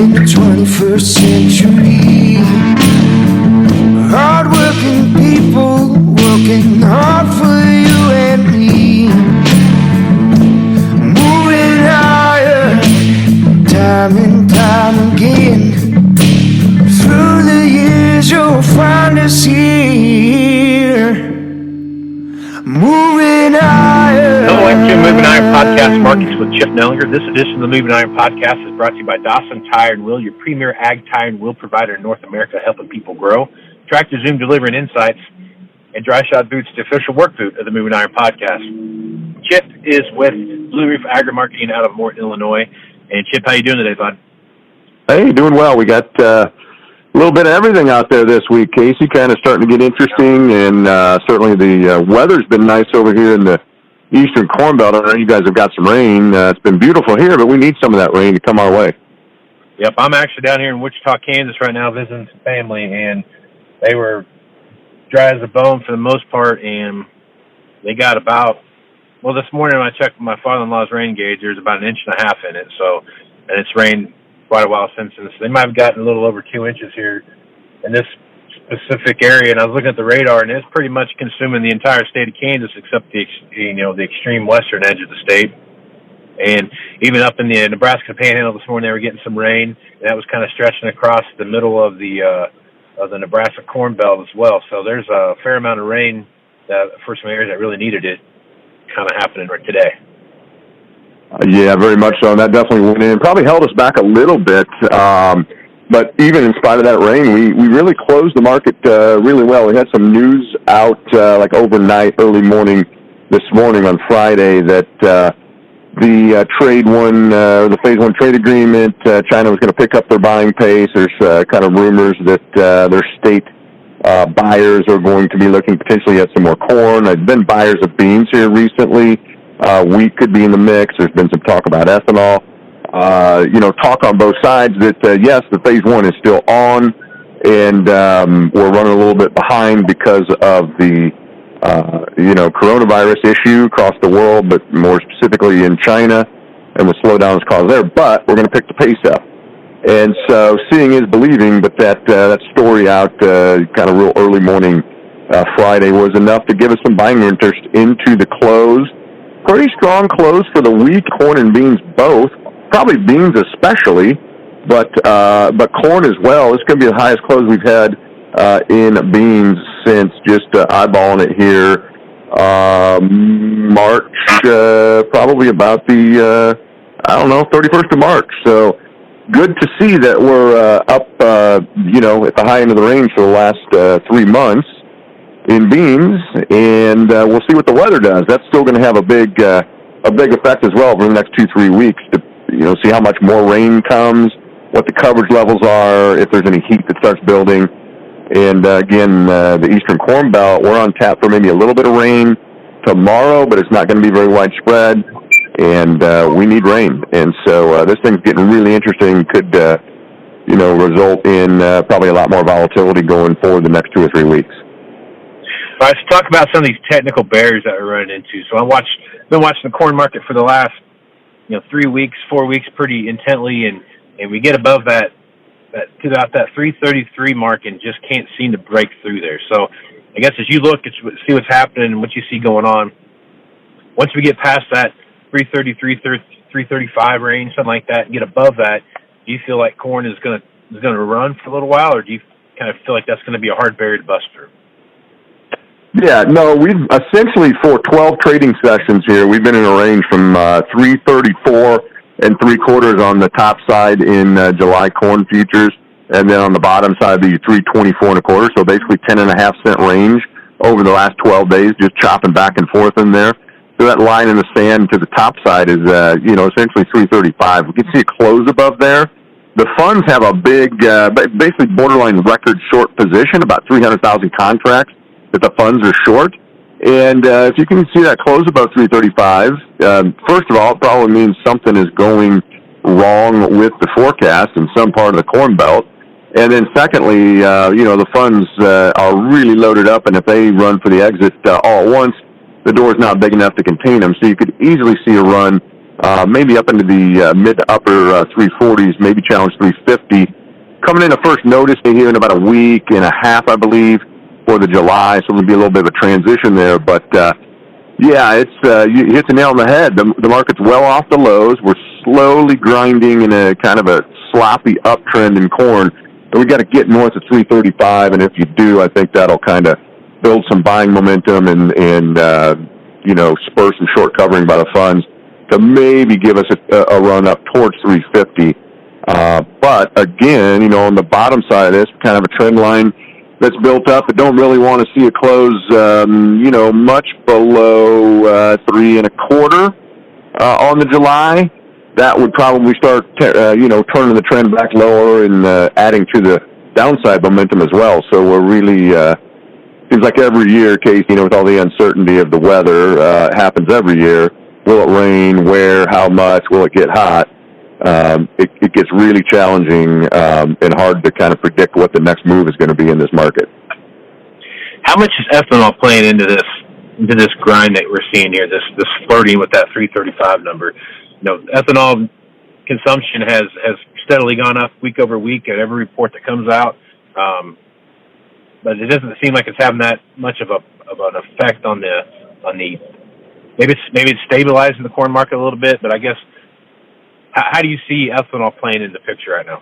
in the 21st century. Hard-working people working hard for you and me. Moving higher, time and time again. Through the years you'll find us here. Moving higher. Hello, welcome to the Moving Iron Podcast, Markets with Chip Nellinger. This edition of the Moving Iron Podcast is brought to you by Dawson Tire & Wheel, your premier ag tire and wheel provider in North America, helping people grow. TractorZoom, delivering insights, and Dry Shod Boots, the official work boot of the Moving Iron Podcast. Chip is with Blue Reef Agri-Marketing out of Morton, Illinois. And Chip, how you doing today, bud? Hey, doing well. We got a little bit of everything out there this week, Casey. Kind of starting to get interesting, and certainly the weather's been nice over here in the eastern Corn Belt. I know you guys have got some rain. It's been beautiful here, but we need some of that rain to come our way. Yep, I'm actually down here in Wichita, Kansas right now visiting some family, and they were dry as a bone for the most part, and they got about, well, this morning when I checked my father-in-law's rain gauge, there's about 1.5 inches in it, so, and it's rained quite a while since, and they might have gotten a little over 2 inches here in this specific area, and I was looking at the radar, and it's pretty much consuming the entire state of Kansas except the extreme western edge of the state. And even up in the Nebraska Panhandle this morning, they were getting some rain, and that was kind of stretching across the middle of the Nebraska Corn Belt as well. So there's a fair amount of rain for some areas that really needed it kind of happening right today. Yeah, very much so. And that definitely went in. Probably held us back a little bit. But even in spite of that rain, we really closed the market really well. We had some news out like overnight, early morning this morning on Friday that the the phase one trade agreement, China was going to pick up their buying pace. There's kind of rumors that their state buyers are going to be looking potentially at some more corn. There's been buyers of beans here recently. Wheat could be in the mix. There's been some talk about ethanol. Talk on both sides that, yes, the phase one is still on, and we're running a little bit behind because of the coronavirus issue across the world, but more specifically in China, and the slowdown is caused there. But we're going to pick the pace up. And so seeing is believing, but that story out kind of real early morning Friday was enough to give us some buying interest into the close. Pretty strong close for the wheat, corn, and beans both. Probably beans especially, but corn as well. It's going to be the highest close we've had in beans since just eyeballing it here. March, probably about the 31st of March. So good to see that we're up, at the high end of the range for the last 3 months in beans, and we'll see what the weather does. That's still going to have a big effect as well over the next 2-3 weeks to see how much more rain comes, what the coverage levels are, if there's any heat that starts building. And again, the eastern Corn Belt, we're on tap for maybe a little bit of rain tomorrow, but it's not going to be very widespread, and we need rain. And so this thing's getting really interesting. Could result in probably a lot more volatility going forward the next 2 or 3 weeks. All right, let's talk about some of these technical barriers that we're running into. So been watching the corn market for the last 3 weeks, 4 weeks pretty intently, and we get above that to about that 333 mark and just can't seem to break through there. So I guess as you look at see what's happening and what you see going on, once we get past that 333, 335 range, something like that, and get above that, do you feel like corn is going to run for a little while, or do you kind of feel like that's going to be a hard barrier to bust through? Yeah, no, we've essentially for 12 trading sessions here, we've been in a range from 334 3/4 on the top side in July corn futures, and then on the bottom side the 324 1/4. So basically 10.5-cent range over the last 12 days, just chopping back and forth in there. So that line in the sand to the top side is essentially 335. We can see a close above there. The funds have a big, basically borderline record short position, about 300,000 contracts that the funds are short. And if you can see that close above 335, first of all, it probably means something is going wrong with the forecast in some part of the Corn Belt. And then secondly, the funds are really loaded up, and if they run for the exit all at once, the door is not big enough to contain them. So you could easily see a run maybe up into the mid to upper 340s, maybe challenge 350. Coming in a first notice here in about a week and a half, I believe, for the July, so there'll be a little bit of a transition there. But, yeah, it's you hit the nail on the head. The market's well off the lows. We're slowly grinding in a kind of a sloppy uptrend in corn. And we got to get north of 335, and if you do, I think that'll kind of build some buying momentum and spur some short covering by the funds to maybe give us a run up towards 350. But again, on the bottom side of this, kind of a trend line that's built up. I don't really want to see it close, much below 3.25 on the July. That would probably start, turning the trend back lower and adding to the downside momentum as well. So we're really seems like every year, Casey, with all the uncertainty of the weather, happens every year. Will it rain? Where? How much? Will it get hot? It gets really challenging and hard to kind of predict what the next move is going to be in this market. How much is ethanol playing into this grind that we're seeing here? This flirting with that 335 number. Ethanol consumption has steadily gone up week over week at every report that comes out, but it doesn't seem like it's having that much of an effect on the maybe it's stabilizing the corn market a little bit. But I guess how do you see ethanol playing in the picture right now?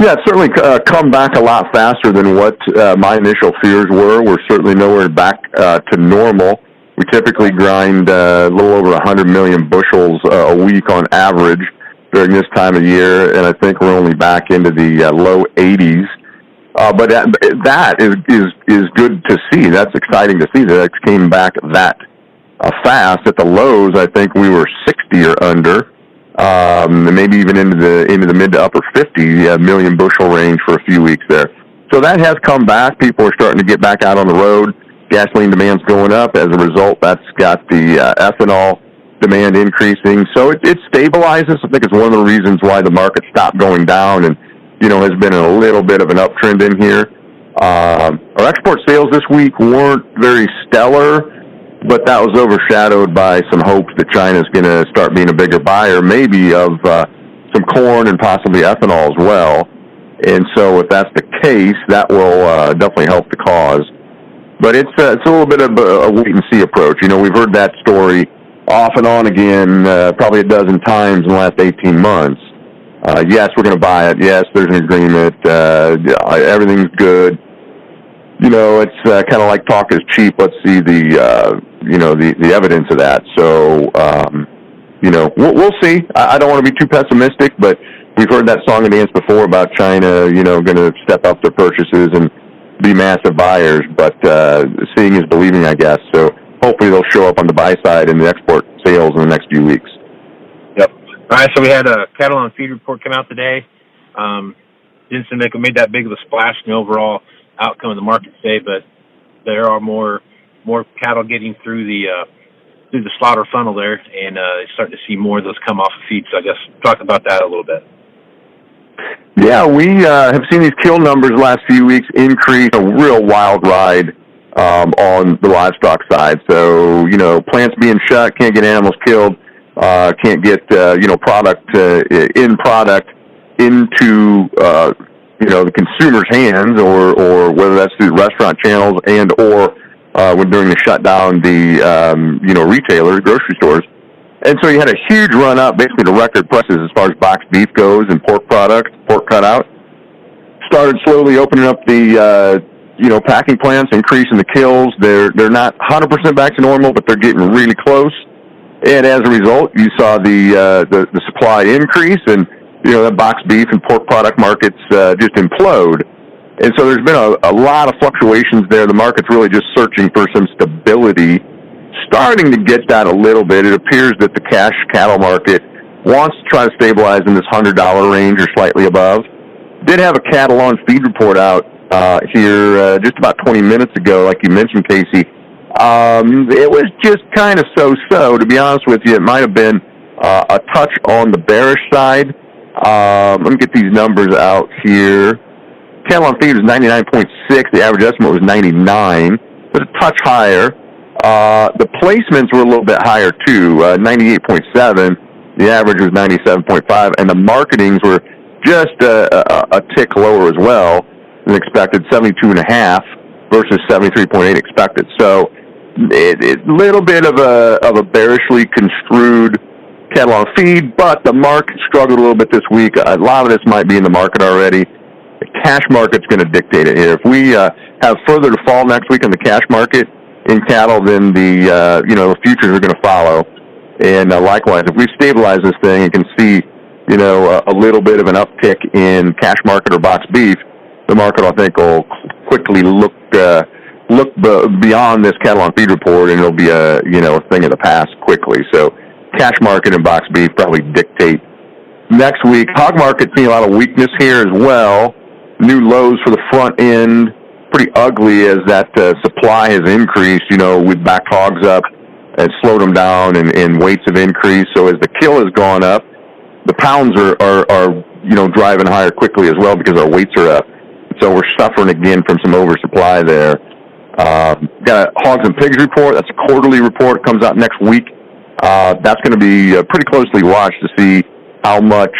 Yeah, it's certainly come back a lot faster than what my initial fears were. We're certainly nowhere back to normal. We typically grind a little over 100 million bushels a week on average during this time of year, and I think we're only back into the low 80s. But that is good to see. That's exciting to see that it came back that fast. At the lows, I think we were 60 or under, maybe even into the mid to upper 50 million bushel range for a few weeks there. So that has come back. People are starting to get back out on the road. Gasoline demand's going up. As a result, that's got the ethanol demand increasing. So it stabilizes. I think it's one of the reasons why the market stopped going down and, has been in a little bit of an uptrend in here. Our export sales this week weren't very stellar, but that was overshadowed by some hopes that China's going to start being a bigger buyer, maybe of some corn and possibly ethanol as well. And so if that's the case, that will definitely help the cause. But it's a little bit of a wait-and-see approach. We've heard that story off and on again probably a dozen times in the last 18 months. Yes, we're going to buy it. Yes, there's an agreement. Everything's good. It's kind of like talk is cheap. Let's see the evidence of that. So, we'll see. I don't want to be too pessimistic, but we've heard that song and dance before about China, going to step up their purchases and be massive buyers. But seeing is believing, I guess. So hopefully they'll show up on the buy side in the export sales in the next few weeks. Yep. All right, so we had a cattle on feed report come out today. Didn't seem like it made that big of a splash in the overall outcome of the market today, but there are more cattle getting through the slaughter funnel there, and starting to see more of those come off of feed. So I guess talk about that a little bit. Yeah, we have seen these kill numbers the last few weeks increase. A real wild ride on the livestock side. So, plants being shut, can't get animals killed, can't get, product into, the consumer's hands or whether that's through restaurant channels and or when during the shutdown, the, retailers, grocery stores. And so you had a huge run up, basically to record prices as far as boxed beef goes and pork product, pork cutout. Started slowly opening up the, packing plants, increasing the kills. They're not 100% back to normal, but they're getting really close. And as a result, you saw the supply increase and, the boxed beef and pork product markets just implode. And so there's been a lot of fluctuations there. The market's really just searching for some stability. Starting to get that a little bit. It appears that the cash cattle market wants to try to stabilize in this $100 range or slightly above. Did have a cattle on feed report out here just about 20 minutes ago, like you mentioned, Casey. It was just kind of so-so, to be honest with you. It might have been a touch on the bearish side. Let me get these numbers out here. Cattle on feed was 99.6. The average estimate was 99. But a touch higher. The placements were a little bit higher too, 98.7. The average was 97.5, and the marketings were just a tick lower as well than expected, 72.5 versus 73.8 expected. So a little bit of a bearishly construed cattle on feed, but the market struggled a little bit this week. A lot of this might be in the market already. The cash market's going to dictate it here. If we have further to fall next week in the cash market in cattle, then the futures are going to follow. And likewise, if we stabilize this thing and can see, a little bit of an uptick in cash market or box beef, the market, I think, will quickly look beyond this cattle on feed report, and it'll be a thing of the past quickly. So cash market and box beef probably dictate next week. Hog market seeing a lot of weakness here as well. New lows for the front end, pretty ugly as that supply has increased, with backed hogs up and slowed them down, and weights have increased. So as the kill has gone up, the pounds are driving higher quickly as well because our weights are up. So we're suffering again from some oversupply there. Got a hogs and pigs report. That's a quarterly report. It comes out next week. That's going to be pretty closely watched to see how much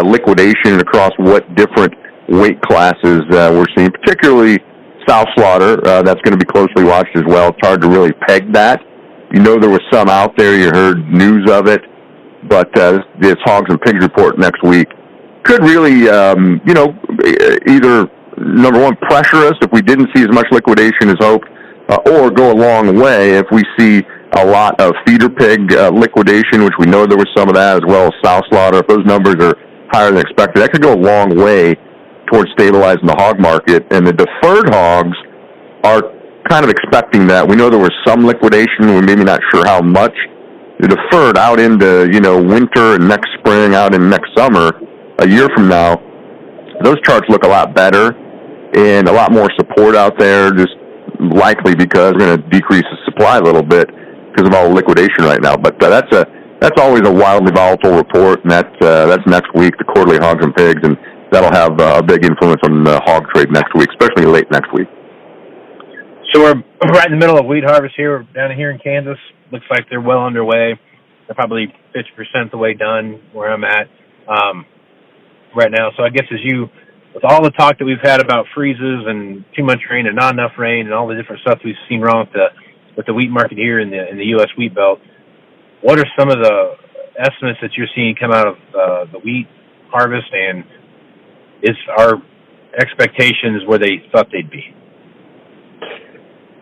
liquidation across what different weight classes we're seeing, particularly sow slaughter. That's going to be closely watched as well. It's hard to really peg that. There was some out there. You heard news of it. But this hogs and pigs report next week could really, either, number one, pressure us if we didn't see as much liquidation as hoped, or go a long way if we see a lot of feeder pig liquidation, which we know there was some of that, as well as sow slaughter. If those numbers are higher than expected, that could go a long way towards stabilizing the hog market. And the deferred hogs are kind of expecting that. We know there was some liquidation. We're maybe not sure how much. The deferred out into, winter and next spring, out in next summer, a year from now, those charts look a lot better and a lot more support out there, just likely because we're going to decrease the supply a little bit because of all the liquidation right now. But that's always a wildly volatile report, and that's next week, the quarterly hogs and pigs, and that'll have a big influence on the hog trade next week, especially late next week. So we're right in the middle of wheat harvest here. We're down here in Kansas. Looks like they're well underway. They're probably 50% the way done where I'm at right now. So I guess with all the talk that we've had about freezes and too much rain and not enough rain and all the different stuff we've seen wrong with the wheat market here in the U.S. wheat belt, what are some of the estimates that you're seeing come out of the wheat harvest, and is our expectations where they thought they'd be?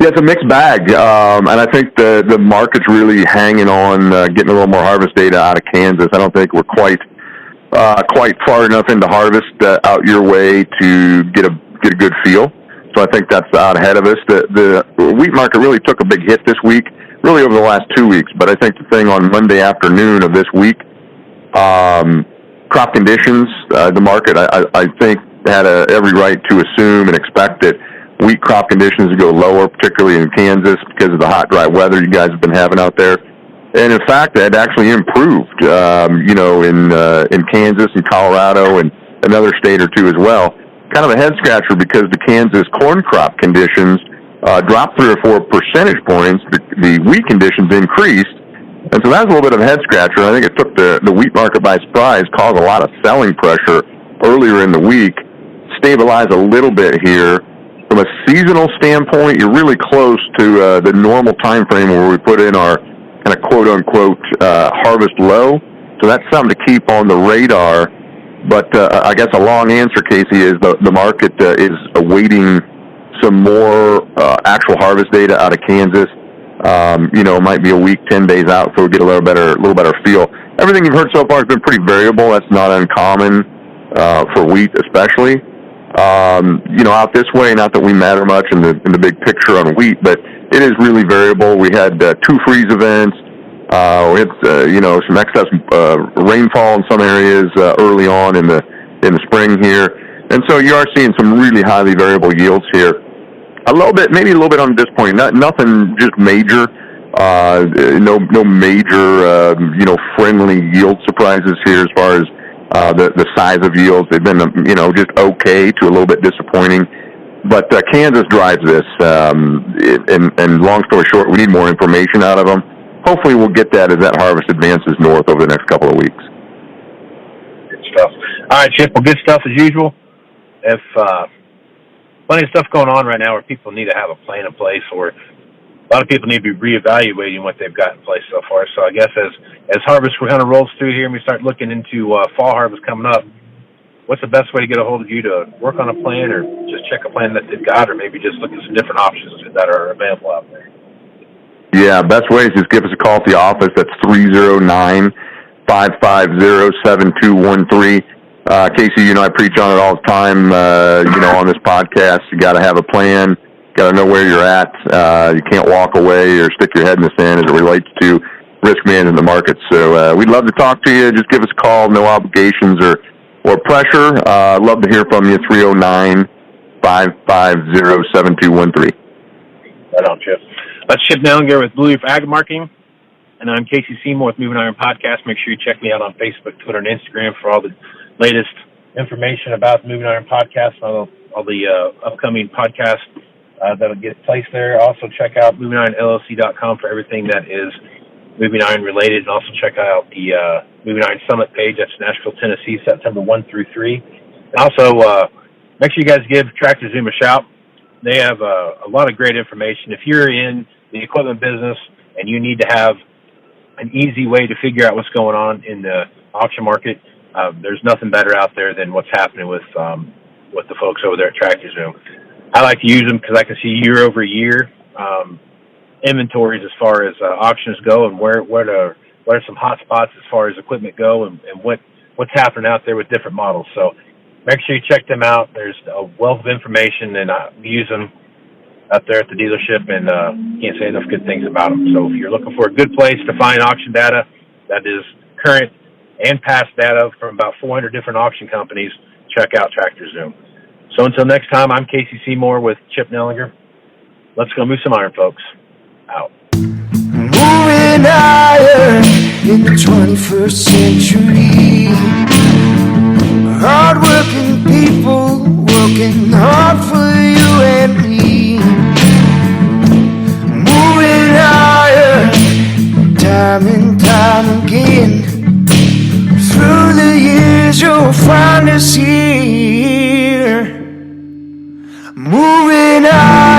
Yeah, it's a mixed bag, and I think the market's really hanging on getting a little more harvest data out of Kansas. I don't think we're quite far enough into harvest out your way to get a good feel. So I think that's out ahead of us. The wheat market really took a big hit this week, really over the last 2 weeks. But I think the thing on Monday afternoon of this week, crop conditions, the market, I think, had every right to assume and expect that wheat crop conditions to go lower, particularly in Kansas, because of the hot, dry weather you guys have been having out there. And in fact, it actually improved, in Kansas and Colorado and another state or two as well. Kind of a head scratcher because the Kansas corn crop conditions dropped 3 or 4 percentage points. The wheat conditions increased. And so that's a little bit of a head scratcher. I think it took the wheat market by surprise, caused a lot of selling pressure earlier in the week, stabilized a little bit here. From a seasonal standpoint, you're really close to the normal time frame where we put in our kind of quote-unquote harvest low. So that's something to keep on the radar. But I guess a long answer, Casey, is the market is awaiting some more actual harvest data out of Kansas. It might be a week, 10 days out, so we get a little better feel. Everything you've heard so far has been pretty variable. That's not uncommon for wheat, especially. Out this way, not that we matter much in the big picture on wheat, but it is really variable. We had 2 freeze events. We had some excess rainfall in some areas early on in the spring here, and so you are seeing some really highly variable yields here. Maybe a little bit on this point. Nothing just major. No major friendly yield surprises here as far as the size of yields. They've been just okay to a little bit disappointing. But Kansas drives this, and long story short, we need more information out of them. Hopefully we'll get that as that harvest advances north over the next couple of weeks. Good stuff. All right, Chip. Well, good stuff as usual. If plenty of stuff going on right now where people need to have a plan in place, or a lot of people need to be reevaluating what they've got in place so far. So I guess as harvest kind of rolls through here and we start looking into fall harvest coming up, what's the best way to get a hold of you to work on a plan, or just check a plan that they've got, or maybe just look at some different options that are available out there? Yeah, best way is just give us a call at the office. That's 309-550-7213. Casey, you know, I preach on it all the time, on this podcast. You got to have a plan. Got to know where you're at. You can't walk away or stick your head in the sand as it relates to risk management in the market. So we'd love to talk to you. Just give us a call. No obligations or pressure. Love to hear from you. 309-550-7213. Right on, Chip. That's Chip Nellinger with Blue Leaf Ag Marketing, and I'm Casey Seymour with Moving Iron Podcast. Make sure you check me out on Facebook, Twitter, and Instagram for all the latest information about the Moving Iron Podcast, all the upcoming podcasts that'll get placed there. Also, check out movingironllc.com for everything that is Moving Iron related, and also check out the Moving Iron Summit page. That's Nashville, Tennessee, September 1 through 3. And also, make sure you guys give TractorZoom a shout. They have a lot of great information. If you're in the equipment business and you need to have an easy way to figure out what's going on in the auction market, there's nothing better out there than what's happening with the folks over there at TractorZoom. I like to use them because I can see year over year inventories as far as auctions go, and what are some hot spots as far as equipment go, and what's happening out there with different models. So make sure you check them out. There's a wealth of information, and I use them out there at the dealership, and can't say enough good things about them. So if you're looking for a good place to find auction data that is current and past data from about 400 different auction companies, check out TractorZoom. So until next time, I'm Casey Seymour with Chip Nellinger. Let's go move some iron, folks. Out. Moving iron in the 21st century. Hard-working people working hard for you and me. Moving iron time and time again. Through the years you'll find us here. Moving iron.